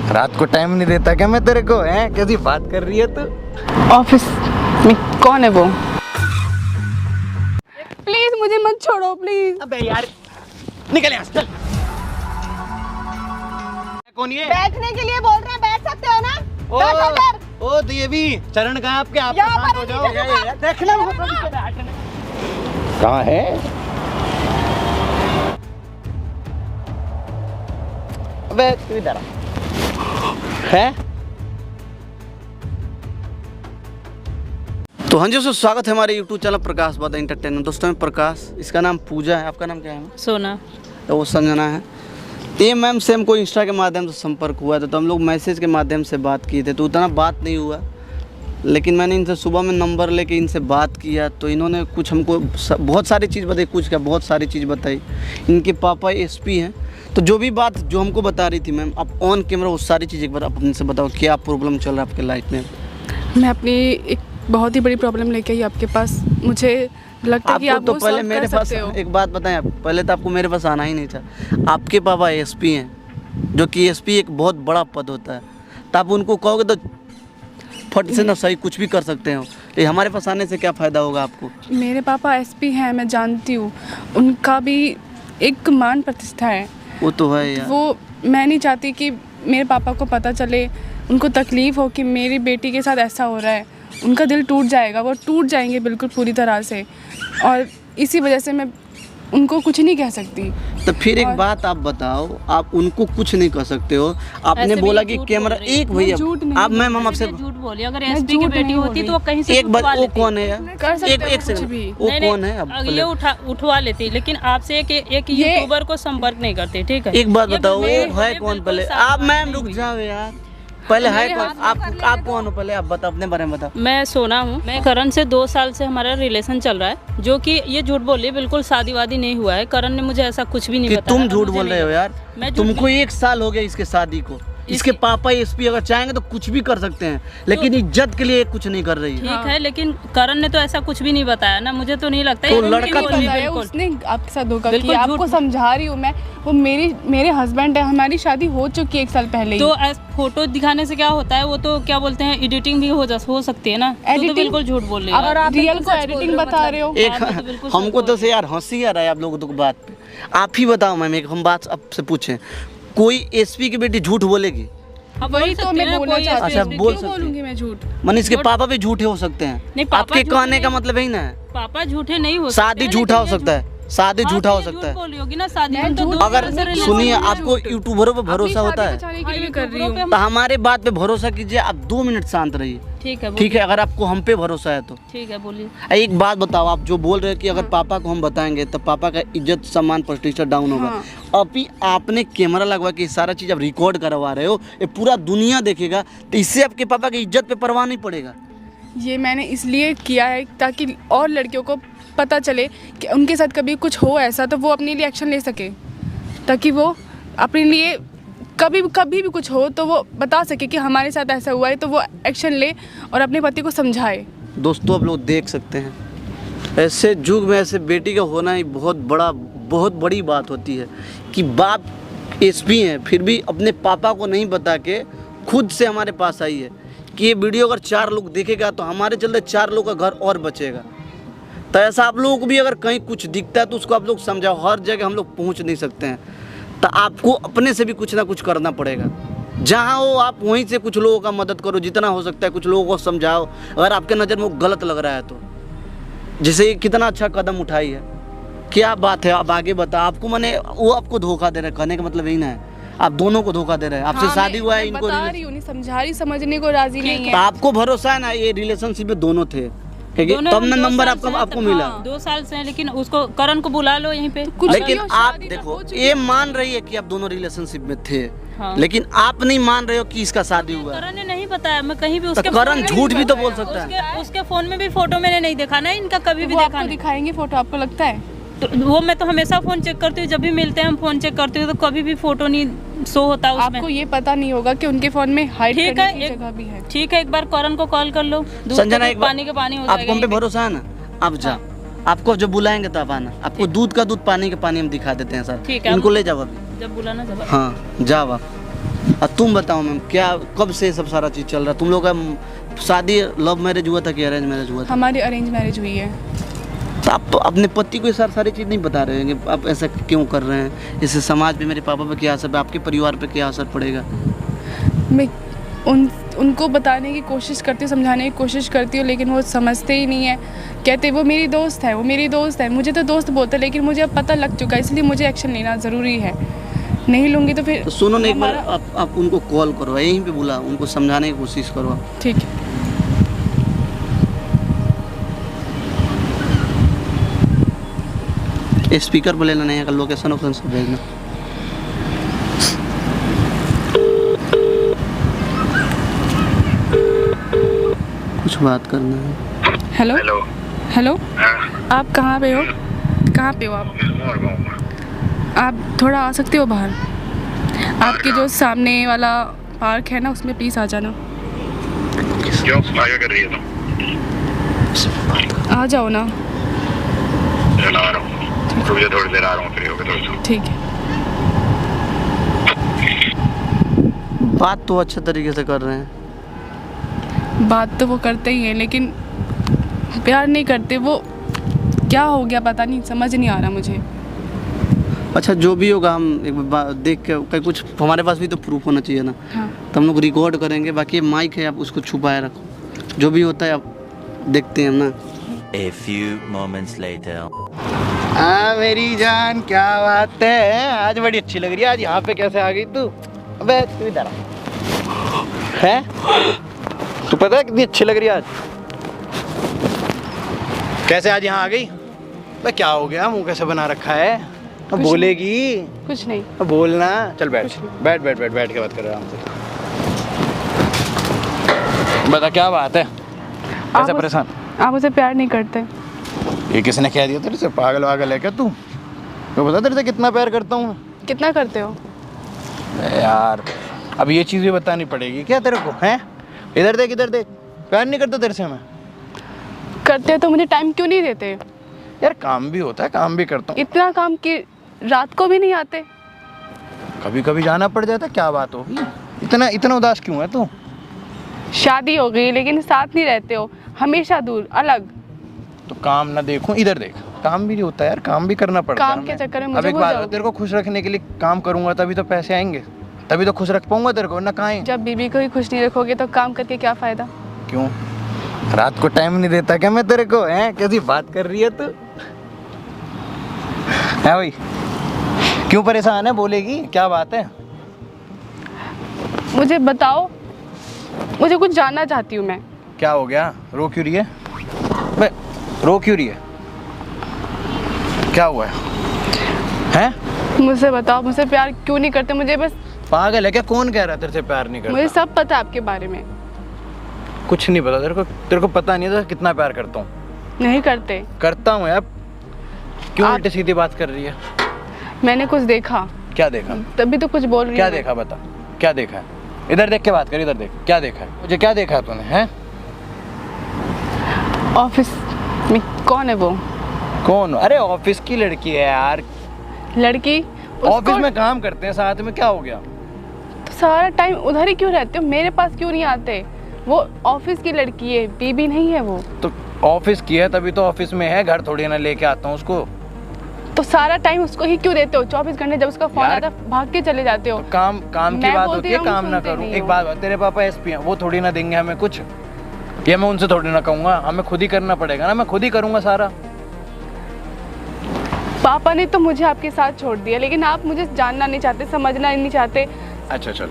रात को टाइम नहीं देता क्या मैं तेरे को? हैं कैसी बात कर रही है तू? ऑफिस में कौन है वो? प्लीज मुझे मत छोड़ो प्लीज। अबे यार निकल यहाँ से, चल। कौन ये? बैठने के लिए बोल रहे हैं, बैठ सकते हो ना? बैठो इधर। ओ तो ये भी चरण कहाँ आपके? आप यहाँ शांत पर हो है, जाओ। नीचे से देखना कहाँ है? अबे तू इधर है। तो हाँ जी दोस्तों, स्वागत है हमारे YouTube चैनल प्रकाश बादा एंटरटेनमेंट। दोस्तों मैं प्रकाश, इसका नाम पूजा है। आपका नाम क्या है? सोना। तो वो संजना है। तो ये मैम से हमको इंस्टा के माध्यम से संपर्क हुआ था, तो हम लोग मैसेज के माध्यम से बात किए थे, तो उतना बात नहीं हुआ। लेकिन मैंने इनसे सुबह में नंबर लेके इनसे बात किया, तो इन्होंने कुछ हमको बहुत सारी चीज़ बताई, कुछ क्या बहुत सारी चीज़ बताई। इनके पापा एसपी हैं, तो जो भी बात जो हमको बता रही थी मैम, आप ऑन कैमरा वो सारी चीज़ एक बार आप इनसे बताओ, क्या प्रॉब्लम चल रहा है आपके लाइफ में? मैं अपनी एक बहुत ही बड़ी प्रॉब्लम लेके आई आपके पास। मुझे लगता है कि आप तो वो पहले सॉल्व मेरे कर पास सकते हो। एक बात बताएं आप, पहले तो आपको मेरे पास आना ही नहीं था। आपके पापा एसपी हैं, जो कि एसपी एक बहुत बड़ा पद होता है, तो आप उनको कहोगे तो फट से ना सही कुछ भी कर सकते हो। ये हमारे पास आने से क्या फ़ायदा होगा आपको? मेरे पापा एसपी हैं, मैं जानती हूँ, उनका भी एक मान प्रतिष्ठा है। वो तो है यार। वो मैं नहीं चाहती कि मेरे पापा को पता चले, उनको तकलीफ़ हो कि मेरी बेटी के साथ ऐसा हो रहा है। उनका दिल टूट जाएगा, वो टूट जाएंगे बिल्कुल पूरी तरह से, और इसी वजह से मैं उनको कुछ नहीं कह सकती। तो फिर एक बात आप बताओ, आप उनको कुछ नहीं कर सकते हो। आपने बोला कि कैमरा एक भैया आप मैम हम आपसे झूठ बोली। अगर एसपी की बेटी होती तो वो कहीं से एक बात, वो कौन है यार? कर सकते हो एक कुछ सेकंड, भी। वो कौन है? अब ये उठवा लेती, लेकिन आपसे एक यूट्यूबर को संपर्क नहीं करते, ठीक है? एक बात ये बताओ, वो ये है बिल्कुल कौन? पहले साफ आप बात मैम नहीं रुक हुई। जाओ यार, पहले है कौन? आप कौन हो? पहले आप बताओ, अपने बारे में बताओ। मैं सोना हूँ। मैं करण से 2 साल से हमारा रिलेशन चल रहा है, जो कि ये झूठ बोल रही है, बिल्कुल शादी वादी नहीं हुआ है। करण ने मुझे ऐसा कुछ भी नहीं कि बताया। तुम झूठ बोल रहे हो यार। मैं झूठ तुमको 1 साल हो गया इसके शादी को। इसके पापा एसपी अगर चाहेंगे तो कुछ भी कर सकते हैं, लेकिन इज्जत के लिए कुछ नहीं कर रही है। ठीक है, लेकिन करण ने तो ऐसा कुछ भी नहीं बताया ना, मुझे तो नहीं लगता। तो ये लड़का उनकी तो बोली, बताया, बिल्कुल। उसने आपके साथ धोखा बिल्कुल किया। झूठ आपको समझा रही हूँ मैं, वो मेरे हस्बैंड है, हमारी शादी हो चुकी है 1 साल पहले ही। तो फोटो दिखाने से क्या होता है? वो तो क्या बोलते हैं, एडिटिंग भी हो सकती है ना। तो Editing? बिल्कुल झूठ बोल रही है। अगर आप रियल को एडिटिंग बता रहे हो। एक हाँ, मैं तो बिल्कुल हमको तो से यार हंसी आ रहा है आप लोगों को बात पे। आप ही बताओ मैम, एक हम बात आपसे पूछें, कोई एसपी की बेटी झूठ बोलेगी? अब वही बोल तो सकते मैं हैं, बोलना कोई चाहती अच्छा, हूँ। बोल क्यों सकते हैं। बोलूंगी मैं झूठ? मन इसके पापा भी झूठे हो सकते हैं। नहीं, पापा आपके झूठे कहने का नहीं। मतलब यही ना है? पापा झूठे नहीं हो शादी सकते, झूठा हो लेकिन ये सकता है, शादी हाँ, झूठा तो हो ये सकता झूठ है। बोल रही होगी ना, शादी मैं में तो झूठ 2 अगर साल से relationship सुनिए, में आपको यूट्यूबर पे भरोसा अपनी होता शादी है बचाने के हाँ, लिए ये कर रही यूट्यूबरों हूँ। पे तो हमारे बात पे भरोसा कीजिए। आप 2 मिनट शांत रहिए, ठीक है, ठीक है? अगर आपको हम पे भरोसा है तो ठीक है, बोलिए। एक बात बताओ, आप जो बोल रहे हैं कि अगर पापा को हम बताएंगे तो पापा का इज्जत सम्मान प्रतिष्ठा डाउन होगा। हाँ। अभी आपने कैमरा लगवा के सारा चीज़ आप रिकॉर्ड करवा रहे हो, ये पूरा दुनिया देखेगा, तो इससे आपके पापा की इज्जत पे परवाह नहीं पड़ेगा? ये मैंने इसलिए किया है ताकि और लड़कियों को पता चले कि उनके साथ कभी कुछ हो ऐसा तो वो अपने लिए एक्शन ले सके, ताकि वो अपने लिए कभी भी कुछ हो तो वो बता सके कि हमारे साथ ऐसा हुआ है, तो वो एक्शन ले और अपने पति को समझाए। दोस्तों आप लोग देख सकते हैं, ऐसे युग में ऐसे बेटी का होना ही बहुत बड़ी बात होती है कि बाप एसपी हैं, फिर भी अपने पापा को नहीं बता के खुद से हमारे पास आई है कि ये वीडियो अगर 4 लोग देखेगा तो हमारे चलते 4 लोग का घर और बचेगा। तो ऐसा आप लोगों को भी अगर कहीं कुछ दिखता है तो उसको आप लोग समझाओ। हर जगह हम लोग पहुंच नहीं सकते हैं, तो आपको अपने से भी कुछ ना कुछ करना पड़ेगा। जहां हो आप वहीं से कुछ लोगों का मदद करो, जितना हो सकता है कुछ लोगों को समझाओ। अगर आपके नज़र में वो गलत लग रहा है तो, जैसे कितना अच्छा कदम उठाई है, क्या बात है, आप आगे बता। आपको मैंने वो आपको धोखा दे रहे हैं, कहने का मतलब यही ना है, आप दोनों को धोखा दे रहे हैं। आपसे हाँ, शादी हुआ है, मैं इनको बता रही हूँ, नहीं समझा रही, समझने को राजी नहीं तो है। आपको भरोसा है ना, ये रिलेशनशिप में दोनों थे, ठीक है? दोनों तब हम ना 2 नंबर साल से हैं, आपको तब मिला। हाँ, 2 साल से हैं, लेकिन उसको करण को बुला लो यहीं पे। कुछ लेकिन नहीं, आप शादी देखो, हो चुकी ये है। मान रही है कि आप दोनों रिलेशनशिप में थे, हाँ। लेकिन आप नहीं मान रहे हो कि इसका शादी हुआ है। करण ने नहीं बताया, मैं कहीं भी उसके करण फोन में झूठ नहीं भी तो बताया। बोल सकता है। उसके फोन में भी फोटो मैंने नहीं देखा ना, इनका कभी भी वो देखा आपको नहीं। दिखाएंगे फोटो, आपको लगता है? तो वो मैं तो हमेशा फोन चेक करती हूँ, जब भी मिलते हैं हम फोन चेक करती हूँ, तो कभी भी फोटो नहीं शो होता उसमें। आपको ये पता नहीं होगा कि उनके फोन में हाइड ठीक करने है, की जगह भी है। ठीक है, एक बार करण को कॉल कर लो। दूध संजना, का एक बार पानी का पानी हो आपको जाएगा हम पे यहीं पे। भरोसा है ना? आप जाओ, आपको जब बुलाएंगे तब आना। आपको दूध का दूध, पानी का पानी हम दिखा देते हैं सर। ठीक है, इनको आप- ले जाओ अभी। जब बुलाना जब हाँ जाओ आप। अब तुम बताओ मैम, क्या कब से सब सारा चीज़ चल रहा है? तुम लोग का शादी लव मैरिज हुआ था कि अरेंज मैरिज हुआ था? हमारी अरेंज मैरिज हुई है। तो आप तो अपने पति को ये सारी चीज़ नहीं बता रहे हैं कि आप ऐसा क्यों कर रहे हैं? इससे समाज पे, मेरे पापा पे क्या असर, आपके परिवार पे क्या असर पड़ेगा? मैं उनको बताने की कोशिश करती हूँ, समझाने की कोशिश करती हूँ, लेकिन वो समझते ही नहीं है। कहते वो मेरी दोस्त है, वो मेरी दोस्त है। मुझे तो दोस्त बोलते, लेकिन मुझे अब पता लग चुका है, इसलिए मुझे एक्शन लेना ज़रूरी है। नहीं लूँगी तो फिर तो सुनो ना, एक बार आप उनको कॉल करो, यहीं पे बुला, उनको समझाने की कोशिश करो। ठीक है। स्पीकर पर लेना नहीं है, लोकेशन ऑप्शन से भेजना। कुछ बात करना है। Hello hello. हेलो, हाँ, आप कहाँ पे हो? कहाँ पे हो आप? और गाँव आप थोड़ा आ सकते हो बाहर? आपके जो सामने वाला पार्क है ना, उसमें प्लीज़ आ जाना। क्यों आगे कर रही है तुम? आ जाओ ना। चला आ रहा हूँ, रुक जा, थोड़ी देर आ रहा हूँ, फ्री होकर दोस्तों। ठीक है। बात तो अच्छे तरीके से कर रहे हैं। बात तो वो करते ही हैं, लेकिन प्यार नहीं करते। वो क्या हो गया पता नहीं, समझ नहीं आ रहा मुझे। अच्छा, जो भी होगा हम एक बार देख के कहीं, कुछ हमारे पास भी तो प्रूफ होना चाहिए ना। हाँ, तो हम लोग रिकॉर्ड करेंगे। बाकी माइक है, आप उसको छुपाए रखो, जो भी होता है आप देखते हैं ना। A few moments later. हाँ मेरी जान, क्या बात है, आज बड़ी अच्छी लग रही है। आज यहाँ पे कैसे आ गई तू? अबे तू इधर है, तू पता है कितनी अच्छी लग रही है आज? कैसे आज यहाँ आ गई? अबे क्या हो गया, मुंह कैसे बना रखा है? अब बोलेगी? कुछ नहीं। अब बोलना। चल बैठ, कुछ नहीं। बैठ बैठ बैठ बैठ के बात कर रहा हूँ। बता क्या बात है, कैसे परेशान? आप उसे प्यार नहीं करते। ये किसने कह दिया तेरे से? पागल वागल है क्या तू? तो बता तेरे से कितना प्यार करता हूँ मैं। कितना करते हो? यार अब ये चीज़ भी बतानी पड़ेगी क्या तेरे को? हैं, इधर देख, इधर देख, प्यार नहीं करता तेरे से मैं। करते हो तो मुझे टाइम क्यों नहीं देते? यार काम भी होता है, काम भी करता हूँ। इतना काम कि रात को भी नहीं आते। कभी कभी जाना पड़ जाता है, क्या बात होगी? इतना इतना उदास क्यों है तू? शादी हो गई लेकिन साथ नहीं रहते हो, हमेशा दूर अलग। तो काम ना देखूं, इधर देख, काम भी नहीं होता यार, काम भी करना पड़ता है। काम के चक्कर में अब मुझे एक भूल बात, जाओगे। तेरे को खुश रखने के लिए काम करूंगा तभी तो पैसे आएंगे, तभी तो खुश रख पाऊंगा तेरे को, ना कहाँ? जब बीबी को ही खुश नहीं रखोगे तो काम करके क्या फायदा? क्यों रात को टाइम नहीं देता क्या मैं तेरे को? हैं, कैसी बात कर रही है तू? है भाई, क्यों परेशान है? बोलेगी क्या बात है? मुझे बताओ, मुझे कुछ जानना चाहती हूँ मैं। क्या हो गया, रो क्यों रही है? बे, रो क्यों रही है? क्या हुआ है? हैं? मुझसे बताओ, मुझसे प्यार क्यों नहीं करते? मुझे बस, पागल है क्या? कौन कह रहा है तेरे से प्यार नहीं मुझे करता? सब पता है आपके बारे में। कुछ नहीं पता तेरे को? तेरे को पता नहीं था कितना प्यार करता हूँ? नहीं करते। करता हूँ यार। क्यों आप- उल्टी सीधी बात कर रही है? मैंने कुछ देखा, क्या देखा? तभी तो कुछ बोल रही क्या हूँ मैं। देखा बता, क्या देखा है? इधर देख के बात कर, इधर देख, क्या देखा है? मुझे क्या देखा है तूने? हैं? ऑफिस में कौन है वो कौन? अरे ऑफिस की लड़की है यार, लड़की? ऑफिस में काम करते हैं साथ में, क्या हो गया? तो सारा टाइम उधर ही क्यों रहते हो? मेरे पास क्यों नहीं आते? वो ऑफिस की लड़की है, बीबी नहीं है वो। तो ऑफिस की है तभी तो ऑफिस में है, घर थोड़ी ना लेके आता हूँ उसको। तो सारा टाइम उसको ही क्यों देते हो? 24 घंटे जब उसका फोन यार, आता है भाग के चले जाते हो। तो काम काम की मैं बात बोलती होती है, रहूं, काम ना सुनते करूँ। नहीं एक हो। बात, तेरे पापा एसपी हैं, वो थोड़ी ना देंगे हमें कुछ, ये मैं उनसे थोड़ी ना कहूँगा, हमें खुद ही करना पड़ेगा ना, मैं खुद ही करूँगा सारा। पापा ने तो मुझे आपके साथ छोड़ दिया, लेकिन आप मुझे जानना नहीं चाहते, समझना नहीं चाहते। अच्छा चल,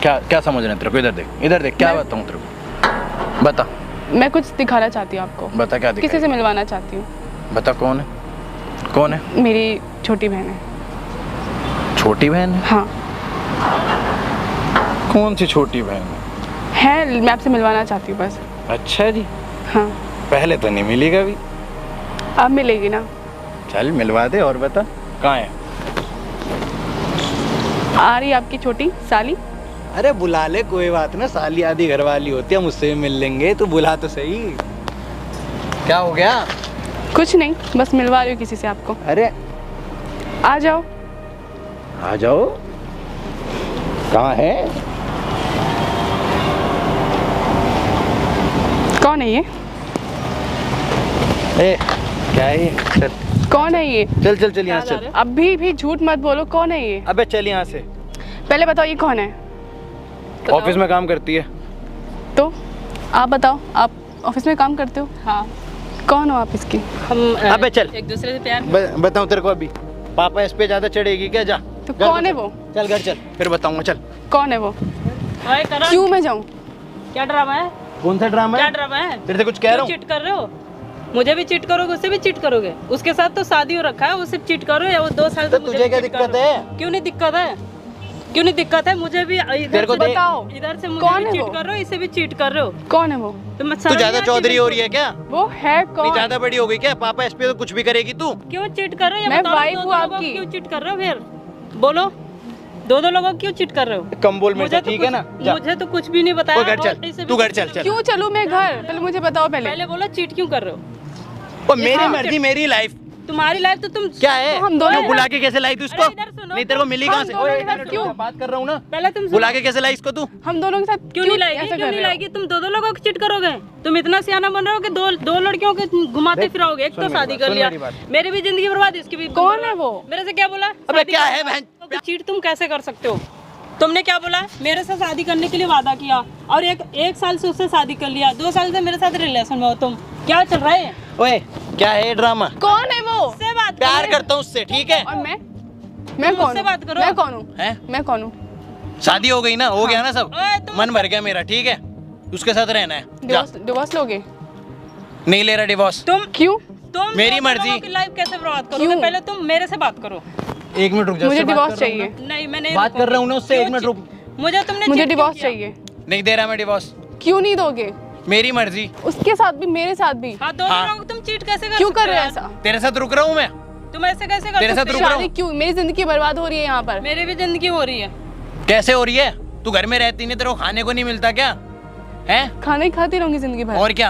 क्या क्या समझना है तेरे को? इधर देख, इधर देख, क्या मैं- बताऊँ तेरे को? बता मैं कुछ दिखाना चाहती हूँ आपको, बता, क्या किसी दिखाई? से मिलवाना चाहती हूँ। बता कौन है? कौन है? मेरी छोटी बहन है। छोटी बहन है? हाँ कौन सी छोटी बहन है? है, मैं आपसे मिलवाना चाहती हूँ बस। अच्छा जी, हाँ, पहले तो नहीं मिली कभी। अब मिलेगी ना? चल मिलवा दे, और बता कहाँ है? आ रही आपकी छोटी साली। अरे बुला ले, कोई बात ना, साली आदि घर वाली होती है, मुझसे भी मिल लेंगे, तो बुला तो सही। क्या हो गया? कुछ नहीं, बस मिलवा रही हूँ किसी से आपको। अरे आ जाओ। आ जाओ, कहाँ है? कौन है ये? ए, क्या है ये? चल कौन है ये? चल चल चल यहाँ से चल। अभी भी झूठ मत बोलो, कौन है ये? अबे चल यहाँ से। पहले बताओ ये कौन है? ऑफिस में काम करती है। तो आप बताओ, आप ऑफिस में काम करते हो? हाँ, कौन हो आप इसकी? हम अबे चल। एक दूसरे से प्यार बताऊँ तेरे को अभी? पापा इस पे ज्यादा चढ़ेगी क्या? जा तो घर कौन को है चल। वो? चल घर चल, फिर बताऊंगा। चल। कौन है वो? ओए करण, क्यों मैं जाऊँ? क्या ड्रामा है? कौन सा ड्रामा क्या है? ड्रामा है? तेरे से कुछ कह रहा हूँ। चिट कर रहे हो? मुझे भी चिट करोगे, उससे भी चिट करोगे। उसके साथ तो शादी हो रखा है, उससे चिट करो या वो 2 साल तो से मुझे तुझे भी क्या cheat दिक्कत करो। है? क्यों नहीं दिक्कत है? क्यों नहीं दिक्कत है? मुझे भी तेरे इधर को से बताओ। इधर से मुझे कौन भी है चीट वो? कर रहे हो, इससे भी चीट कर रहे हो। कौन है वो? तो मैं तू ज्यादा चौधरी हो रही है क्या? वो है नहीं कौन? ज्यादा बड़ी हो गई क्या? पापा इस पे तो कुछ भी करेगी तू। क्यों चीट कर रहे हो? ये मैं बताओ, wife दो-दो हूँ लोगों को आपकी। क्यों चीट कर रहे हो? फिर बोलो, 2-2 लोगों को क्यों चीट कर रहे हो? कम बोल मेरे मुझे से, तो ठीक है ना? कुछ- जा। मुझे तो कुछ भी नहीं बताया। वो घर और चल, इससे तू भी घर चल चल। क्यों चलूँ मैं घर? पहले मुझे बताओ पहले। पहले बोलो चीट क्यों कर रहे हो? ओ मेरी हाँ। मर्जी, मेरी लाइफ। तुम्हारी लाइफ तो तुम क्या है? तो हम दोनों तू बुला के कैसे लाई तू इसको? अरे इधर सुनो, नहीं तेरे को मिली हम कहाँ से? दोनों ओए, के साथ इधर क्यों? बात कर रहा हूँ ना। पहले तुम बुला के कैसे लाई इसको तू? हम दोनों के साथ क्यों नहीं लाएगी? ऐसा क्यों कर नहीं रहे हो? लाएगी? तुम 2-2 लोगों को चिट करोगे? तुम इतना सियाना बन रहे हो कि दो लड़कियों के घुमाते फिराओगे। एक तो शादी कर लिया, मेरी भी जिंदगी बर्बाद, इसकी भी। कौन है वो? मेरे से क्या बोला? अबे शादी क्या कर- है बहन? चीट तुम कैसे कर सकते हो? तुमने क्या बोला? मेरे से शादी करने के लिए वादा किया और एक साल से उससे शादी कर लिया, 2 साल से मेरे साथ रिलेशन में हो तुम। क्या चल रहा है? ओए क्या है ये ड्रामा? कौन है वो? उससे बात प्यार करो। करता हूँ उससे, ठीक है? और मैं तुम कौन मुझसे हूँ? बात करो। मैं कौन हूँ? हैं? मैं कौन हूँ? शादी हो गई ना, हो गया ना सब। ओए, तुम- मन भर गया मेरा, ठीक है? उसके साथ रहना है। जा। डिवोर्स लोगे? नहीं ले रहा डिवोर्स। तुम क्यों? तुम मेरी 2 मर्जी। लोगों की लाइफ कैसे बर्बाद करोगे? क्यों? पहले तुम मेरे से बात करो। एक मिनट रुक जा। मुझे उससे बात डिवोर्स कर रहा हूँ चाहिए। नहीं, मैं नहीं बात कर रुकूंगी। रहा हूँ ना उससे, क्यों एक मिनट cheat- रुक। मुझे तुमने मुझे cheat क्यों डिवोर्स किया? चाहिए। ना। नहीं दे रहा मैं डिवोर्स। क्यों नहीं दोगे? मेरी मर्जी। उसके साथ भी, मेरे साथ भी। हाँ, 2 हाँ। लोगों को तुम चीट कैसे कर क्यों सकते कर रहे हो यार? ऐसा? तेरे साथ रुक रहा हूँ मैं। तुम ऐसे कैसे कर तेरे साथ सकते रुक हो? रहा हूँ। शादी क्यों? मेरी जिंदगी बर्बाद हो रही है यहाँ पर। मेरी भी जिंदगी हो रही है। कैसे हो रही है? तू घर में रहती नहीं, तेरे को खाने को नहीं मिलता क्या? हैं? खाना ही खाती रहूंगी जिंदगी भर। और क्या?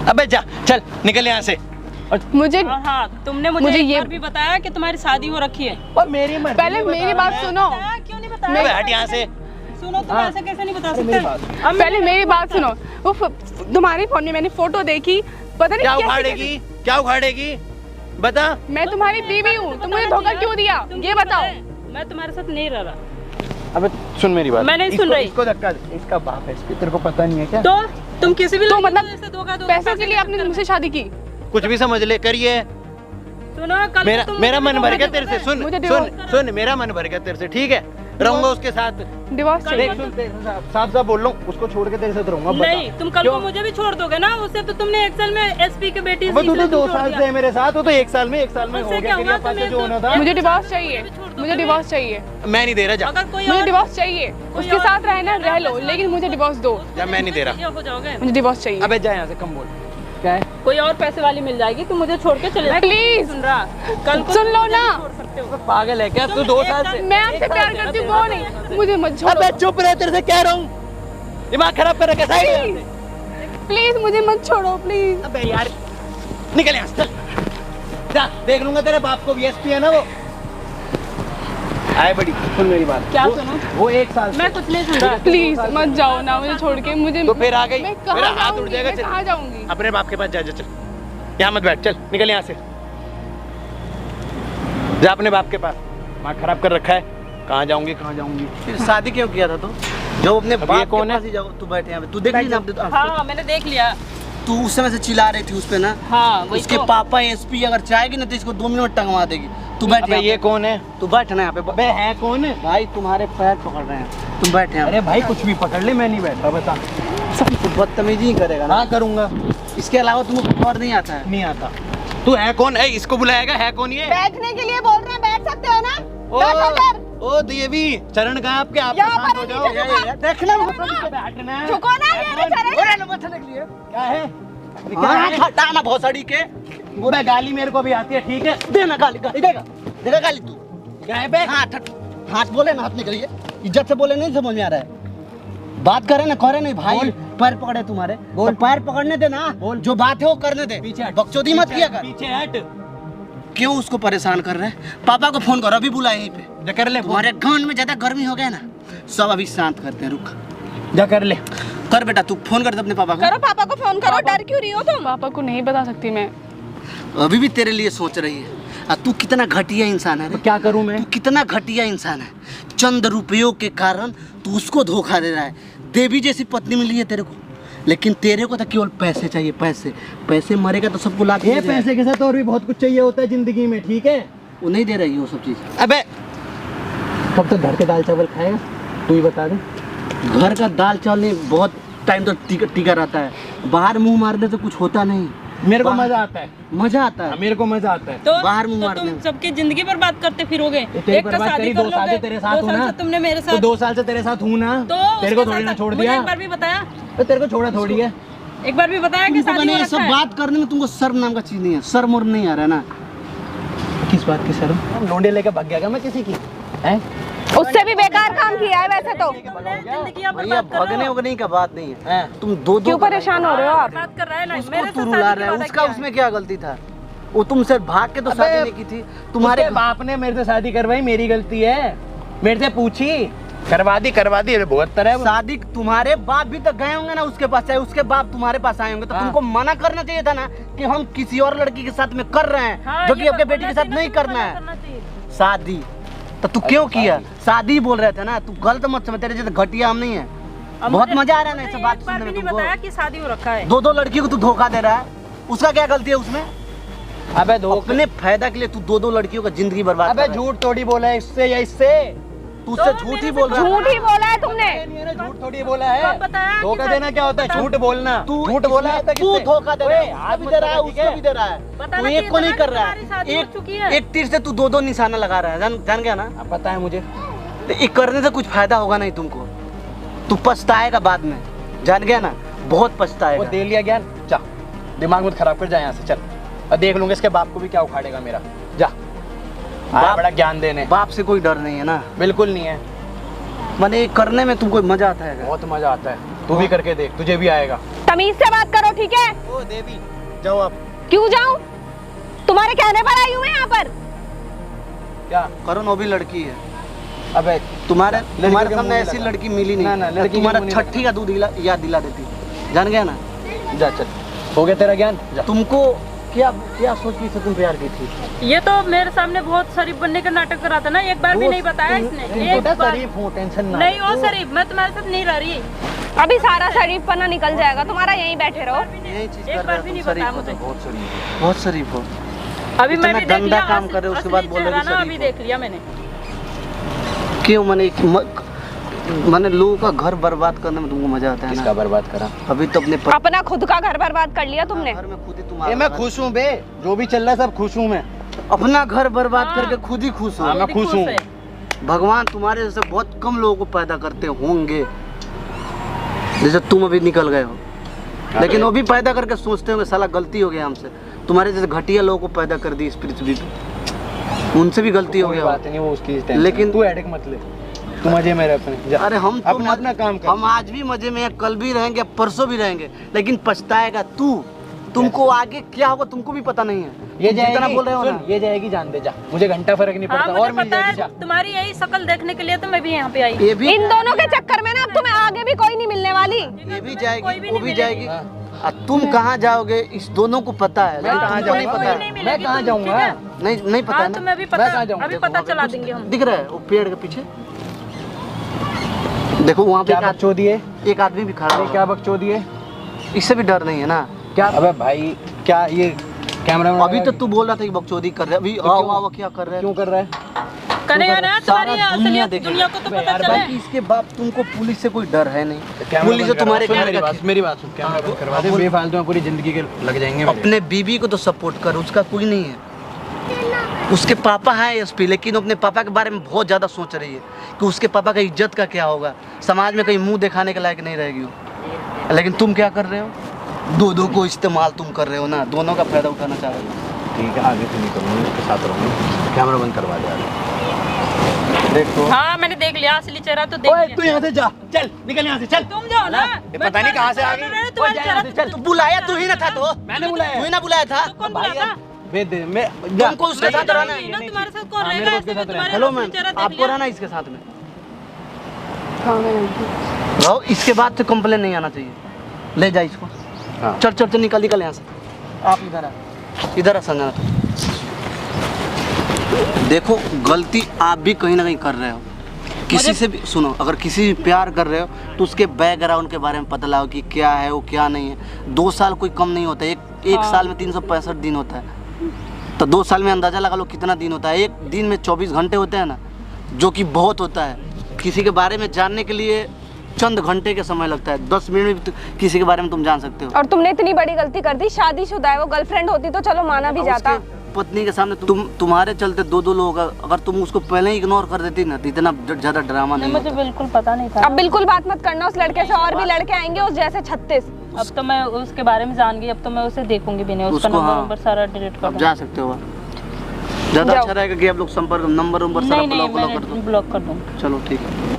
अबे जा, चल निकल यहाँ से। मुझे और हाँ, तुमने मुझे मुझे एक ये- बार भी बताया कि तुम्हारी शादी हो रखी है। और मेरी मर्जी। पहले मेरी बात सुनो। बताया क्यों नहीं अबे बताया? हट यहाँ से। सुनो, तुम ऐसे कैसे नहीं बता सकते? अब पहले मेरी बात सुनो। वो तुम्हारी फोन में मैंने फोटो देखी, पता नहीं क्या कैसे- उखाड़ेगी? क्या उखाड़ेगी? बता। मैं तुम्हारी बीवी हूँ, तुम मुझे धोखा क्यों दिया? तुम ये क्यों बताओ। बताए? मैं तुम्हारे साथ नहीं रह रहा। अबे सुन मेरी बात। मैं नहीं सुन इसको- रही। इसको धक्का दे। इसका बाप है, इसकी तेरे को पता नहीं है क्या? तो तुम किसी भी तो लड़की को मतलब ऐसे धोखा दोगे? पैसों के लिए आपने मुझसे शादी की? कुछ भी समझ ले, करिए। सुनो, कल मेरा तुम मेरा मुझे मन भर धोखा गया तेरे से। दोगे? सुन मुझे सुन divorce सुन, मेरा मन भर गया तेरे से, ठीक है? रहूंगा उसके साथ। डिवोर्स चाहिए। देख सुन, साफ साफ बोल रहा हूँ, उसको छोड़ के तेरे साथ रहूंगा। बता। नहीं, तुम कल को मुझे भी छोड़ दोगे ना। उससे तो तुमने 1 साल में एसपी के बेटी अबे तू तो 2 छोड़ साल दिया। से है मेरे साथ, वो तो 1 साल में हो उससे गया। क्या तेरी हुआ? पापा से तुम्हें जो होना था। मुझे डिवोर्स चाहिए। मुझे डिवोर्स चाहिए। मैं नहीं दे रहा। जा अगर कोई मुझे और डिवोर्स चाहिए। उसके और- साथ रहना रह लो, लेकिन मुझे डिवोर्स दो। जा, मैं नहीं दे रहा। ये हो जाओगे। मुझे डिवोर्स चाहिए। अबे जा यहाँ से, कम बोल। क्या है? कोई और पैसे वाली मिल जाएगी, तुम मुझे छोड़ के चले जाओ। प्लीज सुन रहा, कल को सुन लो मुझे ना। भी छोड़ सकते हो। पागल है क्या तू? 2 साल से। मैं आपसे प्यार करती हूँ, वो नहीं। मुझे मत छोड़ो। अबे चुप रह, तेरे से कह रहा हूँ। दिमाग खराब कर रखा है, साइड में। प्लीज मुझे मत छोड़ो, प्लीज। अबे यार निकल यहाँ से, चल। जा, देख लूंगा तेरे बाप को भी। एसपी है ना वो। आए बड़ी, सुन मेरी बात। क्या वो- सुनूं? वो 1 साल से। मैं कुछ नहीं सुन रहा। प्लीज मत जाओ ना मुझे छोड़ के। मुझे तो फिर आ गई। मैं मेरा कहाँ हाथ उठ जाऊंगी? जाएगा। मैं चल कहाँ जाऊंगी? अपने बाप के पास जा, चल। यहाँ मत बैठ, चल निकल यहाँ से। जा अपने बाप के पास। दिमाग खराब कर रखा है। कहाँ जाऊंगी, कहाँ जाऊंगी? फिर शादी क्यों किया था तू? जब अपने अब ये बाप कौन के है? पास ही जाओ, तू बैठे यहाँ पे। तू देख ली ना हाँ, मैंने देख लिया। तू उस समय से चिल्ला रही थी उस पे ना। हाँ, वही उसके तो। पापा एसपी अगर चाहेगी ना तो इसको 2 मिनट में टंगवा देगी। तू बैठ अबे यहाँ ये पे। कौन है? तू बैठ ना यहाँ पे। अबे है कौन है? भाई तुम्हारे पैर पकड़ रहे हैं, तुम बैठ यहाँ अरे भाई कुछ भी पकड़ ले, मैं नहीं बैठा। बता। पे। तू बदतमीजी ही करेगा ना। हाँ करूंगा। इसके अलावा तुमको कुछ और नहीं आता है। नहीं आता। तू है कौन? है इसको बुलाएगा? है कौन ये? बैठने के लिए बोल रहे हैं, बैठ सकते हो ना? ओ, बैठो इधर। ओ तो ये भी चरण कहाँ आपके? आप यहाँ शांत पर हो नीचे जाओ। झुको। देखना बैठना है। झुको ना, ये नहीं चलेगा। क्या है? हटाना भोसड़ी के। बे गाली मेरे को भी आती है, ठीक है? देना गाली, गाली देगा। देगा गाली तू। क्या है बे? हाथ बोले ना, हाथ निकलिए। इज्जत से बोले, नहीं समझ में आ रहा है। बात करे ना, करे नहीं भाई। बोल। पैर पकड़े तुम्हारे, तो पैर पकड़ने दे ना। बोल। जो बात है वो करने दे। पीछे हट। बकचोदी मत किया कर। पीछे हट। क्यों उसको परेशान कर रहे हैं? पापा को फोन करो, अभी बुला यहीं पे। जा कर ले। तुम्हारे कान में ज्यादा गर्मी हो गया ना, सब अभी शांत करते हैं, रुक। जा कर ले। कर बेटा, तू फोन कर दे अपने पापा को। करो पापा को फोन करो, डर क्यों रही हो तुम? पापा को नहीं बता सकती मैं। अभी भी तेरे लिए सोच रही है। तू कितना घटिया इंसान है रे। क्या करूं मैं? तू कितना घटिया इंसान है। चंद रुपयों के कारण तू उसको धोखा दे रहा है। देवी जैसी पत्नी मिली है तेरे को, लेकिन तेरे को तो केवल पैसे चाहिए, पैसे। पैसे मरेगा तो सबको लाख ये पैसे के साथ और भी बहुत कुछ चाहिए होता है जिंदगी में, ठीक है? वो नहीं दे रही है वो सब चीज़। अबे कब तक घर के दाल चावल खाएगा तू ही बता दे। घर का दाल चावल नहीं, बहुत टाइम तो टिका रहता है। बाहर मुंह मारने से कुछ होता नहीं। मेरे को मजा आता है, मजा आता है। मेरे को मजा आता है। तो बाहर मुंह तो मारने तुम में। सबकी जिंदगी बर्बाद करते फिरोगे। तेरी एक तो बर्बाद शादी करी, कर 2 साल से लोगे, तेरे साथ 2 हूँ साल ना। से तुमने मेरे तो साथ 2 साल से तेरे साथ हूँ ना, तो तेरे को उसके थोड़ी ना साथ छोड़ मुझे दिया। एक बार भी बताया, तो तेरे को छोड़ा थोड़ी है। एक बार भी बताया कि तुमको शादी नहीं, हो ये रखा सब है। बात करने में तुमको शर्म नाम का चीज नहीं है। शर्म और नहीं आ रहा है ना। किस बात की शर्म? लोंडे लेके भाग गया क्या मैं किसी की? हैं? उससे भी बेकार काम किया है वैसे तो। जिंदगी आप भैया बर्बाद कर रहे भगने हो। वगने का बात नहीं है। हैं? तुम दो क्यों परेशान हो रहे हो आप? बात कर रहा है ना, उसको मेरे तू से रुला शादी रहा है, की उसका वादा उसमें क्या गलती था? वो तुमसे भाग के तो अबे, शादी नहीं की थी। तुम्हारे उसके बाप ने मेरे से शादी करवाई, मेरी गलती है। मेरे से पूछी, करवा दी। अरे बहुत तरह है। शादी तुम्हारे बाप भी तो गए होंगे ना उसके पास, चाहे उसके बाप तुम्हारे पास आए होंगे, तो हाँ। तुमको मना करना चाहिए था ना कि हम किसी और लड़की के साथ में कर रहे हैं, हाँ, जो ये कि अपने तो बेटी के बोलना साथ नहीं चाहिए, करना है करना चाहिए। शादी। तो तू क्यों किया? शादी बोल रहे थे ना, तू गलत मत समझ। तेरे जैसे घटिया हम नहीं है। अब बहुत मुझे- मजा आ रहा है ना मुझे ऐसे बात एक बार सुनने भी में नहीं बताया तुमको। कि शादी हो रखा है। 2 लड़कियों को तू धोखा दे रहा है, उसका क्या गलती है उसमें? अबे धोखे। अपने फायदा के लिए तू 2 लड़कियों का जिंदगी बर्बाद अबे कर रहा है। झूठ थोड़ी बोला है इससे या इससे। तू उससे झूठ ही बोल रहा है। झूठ ही बोला है तुमने। झूठ थोड़ी बोला है। कब बताया कि धोखा शादी- देना क्या होता है? झूठ बोलना। तू झूठ बोला है तू धोखा दे रहा है, उसको भी दे रहा है, उसको भी दे रहा है। बताना तू चाहिए एक को नहीं था कर ना रहा कि तुम्हारी शादी है। हो चुकी है। एक तीर से तू 2 निशाना लगा रहा है। जान गया ना? अब पता है मुझे। तो ये करने से कुछ फायदा होगा नहीं तुमको। तू पछताएगा बाद में, जान गया ना? बहुत वो पछताएगा। दे लिया ज्ञान। जा, दिमाग मत खराब कर, जा यहाँ से चल। और देख लूंगा इसके बाप को भी क्या उखाड़ेगा मेरा। जा, आया बाप- बड़ा ज्ञान देने। बाप से कोई डर नहीं है ना। बिल्कुल नहीं है। मैंने ये करने में तुमको मजा आता है क्या? बहुत मजा आता है। तू भी करके देख, तुझे भी आएगा। तमीज से बात करो, ठीक है? ओ देवी, जाओ आप। क्यों जाऊं? तुम्हारे कहने पर आई हूँ मैं यहाँ पर। क्या? करो ना, वो भी लड़की है। अबे तुम्हारे लड़कियों तुम्हारे के सामने मुंह ऐसी नहीं लड़की मिली नहीं। ना, ना, तो लड़की के तुम्हारा मुंह नहीं छठी का दूध याद दिला देती। जान गया ना? जा चल, हो गया तेरा ज्ञान। जा। तुमको क्या क्या सोच के इसे तुम प्यार की थी? ये तो मेरे सामने बहुत शरीफ बनने का नाटक करा था ना, एक बार भी नहीं बताया इसने। एक बार शरीफ हूँ, टेंशन ना। नहीं हो शरीफ, मैं तुम्हारे साथ नहीं रह रही। अभी सारा शरीफ पना निकल जाएगा तुम्हारा, यहीं बैठे रहो। यही चीज एक कर बार रहे भी हो नहीं तुम, बताया शरीफ हो मुझे। तुम। बहुत शरीफ है। बहुत शरीफ हो। अभी मैं इतना भी देख गंदा लिया काम कर रहे हो, उसके बाद बोल रहे हो कि ना, शरीफ अभी हो। देख लिया मैंने। क्यों? मैंने लोगों का घर बर्बाद करने में तुमको मजा आता है किसका ना? बर्बाद करा? अभी तो अपने अपना खुद का घर बर्बाद कर लिया तुमने। घर में खुद ही ये तुम्हारा मैं खुश हूँ बे, जो भी चल रहा है सब खुश हूँ मैं। अपना घर बर्बाद हाँ। करके खुद ही खुश हो। हाँ, मैं खुश हूँ। है। भगवान तुम्हारे जैसे बहुत कम लोगों को पैदा करते होंगे, जैसे तुम अभी निकल गए हो। लेकिन वो भी पैदा करके सोचते होंगे साला गलती हो गया हमसे। तुम्हारे जैसे घटिया लोगों को पैदा कर दी इस पृथ्वी पे, उनसे भी गलती हो कोई गया। बात नहीं, वो उसकी टेंशन। लेकिन- तू हेडेक मत ले, तू मजे में रह अपने। जा। अरे हम तो अपना अपना काम कर। हम आज भी मजे में हैं, कल भी रहेंगे, परसों भी रहेंगे, लेकिन पछताएगा तू। तुमको आगे क्या होगा तुमको भी पता नहीं है। ये तुम जितना जाएगी, बोल रहे हो सुन, ना, ये जाएगी, जान दे जा। मुझे घंटा फर्क नहीं हाँ, पड़ता। मुझे और मिल पता जाएगी, जा। है तुम्हारी यही शक्ल देखने के लिए तो मैं भी यहाँ पे आई। ये भी इन दोनों के चक्कर में ना अब तुम्हें आगे भी कोई नहीं मिलने वाली। ये भी कोई जाएगी, भी वो नहीं भी मिलेगी। जाएगी। और तुम कहाँ जाओगे इस दोनों को पता है, मैं लेकिन कहाँ तुमको नहीं जाऊंगा? पता है। नहीं मैं मिलेगी कहाँ तुम, जाऊंगा? ठीक है? नहीं पता हाँ, है ना? तुम्हें अभी मैं पता, कहाँ जाऊंगा? अभी देखो, पता वहाँ पे चला कुछ देंगे हम। दिख रहा है वो पेड़ के पीछे, देखो वहाँ पे क्या बकचोदी है? एक आदमी भी खड़ा ये है। क्या बकचोदी है? इससे भी डर नहीं है ना? क्या? अबे भाई, क्या ये कैमरा में अभी तो तू बोल रहा था कि बकचोदी कर रहे, अभी तो आओ क्यों? आओ क्या कर रहे हैं? क्यों कर रहा है? करेगा ना, तुम्हारी सारा दुनिया असलियत देखेगा। दुनिया को तो पता यार, चले। बाकी इसके बाप तुमको पुलिस से कोई डर है नहीं। कैमरा पुलिस बंद तो तुम्हारे करा। सुन घर मेरी का बात, मेरी बात सुन, कैमरा बंद करवा दे। बेफालतू में पूरी जिंदगी के लग जाएंगे मेरे। अपने बीबी को तो सपोर्ट कर, उसका कोई नहीं है। उसके पापा हैं एसपी, लेकिन अपने पापा के बारे में बहुत ज़्यादा सोच रही है कि उसके पापा का इज्जत का क्या होगा, समाज में कहीं मुंह दिखाने के लायक नहीं रहेगी वो। लेकिन तुम क्या कर रहे हो? दो को इस्तेमाल तुम कर रहे हो ना, दोनों का फायदा उठाना चाह रहे हो। ठीक है, आगे से नहीं करूँगा, उसके साथ रहूँगा। कैमरा बंद करवा दे। देखो, हाँ, मैंने देख लिया असली चेहरा तो देख ओए लिया। तू यहाँ से जा, चल निकल यहाँ से, चल। तुम जाओ ना। ये पता नहीं कहाँ से आ गई। तुम्हारा ओए, जा चेहरा यहाँ से, चल। तो बुलाया तू ही ना था, तो मैंने बुलाया। तू ही ना बुलाया था। कौन बुलाता? तुमको उसके साथ रहना है। ना, तुम्हारे साथ कौन हाँ, रहेगा? मेरे को उसके ऐसे में साथ रहना है। तुम्हारे हेलो असली मैम, चेहरा देख आपको लिया। रहना इसके साथ में। हाँ मैं जानती रहो, इसके बाद से कंप्लेन नहीं आना चाहिए। ले जा इसको। हाँ। चल चल चल, निकल निकल यहाँ से। आप इधर आ संजना। देखो गलती आप भी कहीं ना कहीं कर रहे हो। किसी से भी सुनो, अगर किसी से प्यार कर रहे हो तो उसके बैकग्राउंड के बारे में पता लगाओ कि क्या है वो क्या नहीं है। 2 साल कोई कम नहीं होता। एक साल में 365 दिन होता है, तो 2 साल में अंदाजा लगा लो कितना दिन होता है। एक दिन में 24 घंटे होते हैं ना, जो कि बहुत होता है। किसी के बारे में जानने के लिए चंद घंटे का समय लगता है। 10 मिनट में किसी के बारे में तुम जान सकते हो। और तुमने इतनी बड़ी गलती कर दी। शादीशुदा है वो, गर्लफ्रेंड होती तो चलो माना भी जाता। उसके पत्नी के सामने तुम्हारे चलते 2 लोग, अगर तुम उसको पहले ही इग्नोर कर देती ना तो इतना ज्यादा ड्रामा नहीं मुझे होता। बिल्कुल पता नहीं था। अब बिल्कुल बात मत करना उस लड़के से, और भी लड़के आएंगे उस जैसे 36। अब तो मैं उसके बारे में जान गई, अब तो मैं उसे देखूंगी भी नहीं। उसका उसको, नंबर हाँ। नंबर सारा डिलीट कर अब दूंगी। जा सकते हो। ज्यादा जाओ। अच्छा रहेगा कि आप लोग संपर्क नंबर सारा नहीं नहीं, ब्लॉक कर मैं दो। ब्लॉक कर दूंगी। चलो ठीक है।